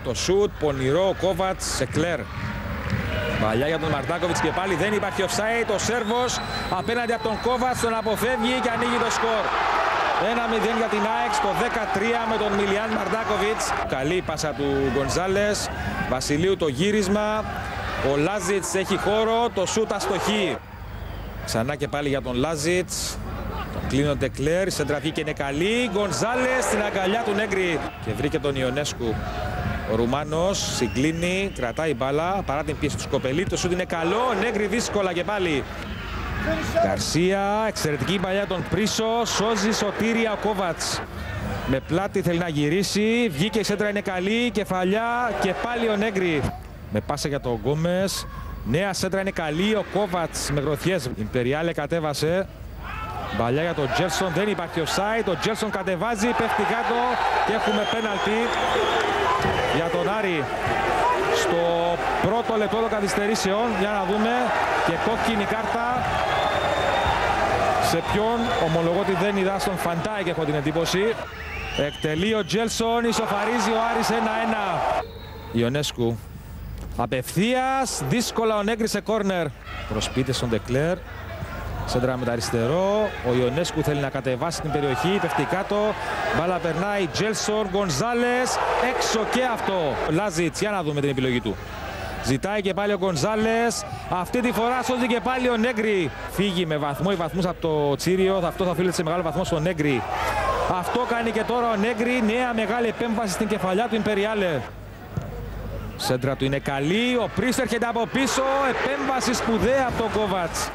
Το σουτ, πονηρό, Κόβατς σε Κλέρ. Παλιά για τον Μαρτάκοβιτς και πάλι δεν υπάρχει offside. Ο Σέρβος απέναντι από τον Κόβατς τον αποφεύγει και ανοίγει το σκορ. 1-0 για την ΑΕΚ στο 13 με τον Μιλιάν Μαρτάκοβιτς. Καλή πάσα του Γκονζάλες. Βασιλείου το γύρισμα. Ο Λάζιτς έχει χώρο. Το σούτ αστοχή. Ξανά και πάλι για τον Λάζιτς. Κλείνονται Κλέρ, η σέντρα βγήκε είναι καλή. Γκονζάλες στην αγκαλιά του Νέγκρι. Και βρήκε τον Ιονέσκου. Ο Ρουμάνος συγκλίνει, κρατάει μπάλα παρά την πίεση του Σκοπελί. Το σούτ είναι καλό. Ο Νέγκρι δύσκολα και πάλι. Γκαρσία, εξαιρετική παλιά τον Πρίσο. Σώζει σωτήρια ο Κόβατς. Με πλάτη θέλει να γυρίσει. Βγήκε η σέντρα είναι καλή. Κεφαλιά και πάλι ο Νέγκρι. Με πάσα για τον Γκόμες. Νέα σέντρα είναι καλή. Ο Κόβατς με γροθιές. Ιμπεριάλε κατέβασε. Μπαλιά για τον Τζέρσον, δεν υπάρχει offside. Ο Τζέρσον κατεβάζει, πέφτει κάτω και έχουμε πέναλτι για τον Άρη στο πρώτο λεπτό των καθυστερήσεων. Για να δούμε, και κόκκινη κάρτα. Σε ποιον? Ομολογώ ότι δεν είδα, στον Φαντάικ έχω την εντύπωση. Εκτελεί ο Τζέρσον, ισοφαρίζει ο Άρης 1-1. Ιονέσκου απευθείας, δύσκολα ο Νέγκρι σε κόρνερ. Προσπίτε στον Ντεκλέρ. Σέντρα με τα αριστερό. Ο Ιονέσκου θέλει να κατεβάσει την περιοχή. Πέφτει κάτω. Μπάλα περνάει. Τζέλσον, Γκονζάλες. Έξω και αυτό. Λάζιτς, για να δούμε την επιλογή του. Ζητάει και πάλι ο Γκονζάλες. Αυτή τη φορά σώζει και πάλι ο Νέγκρι. Φύγει με βαθμό ή βαθμούς από το Τσίριο. Αυτό θα οφείλεται σε μεγάλο βαθμό στο Νέγκρι. Αυτό κάνει και τώρα ο Νέγκρι. Νέα μεγάλη επέμβαση στην κεφαλιά του Ιμπεριάλε. Σέντρα του είναι καλή. Ο Πρίσο έρχεται από πίσω. Επέμβαση σπουδαία από τον Κόβατς.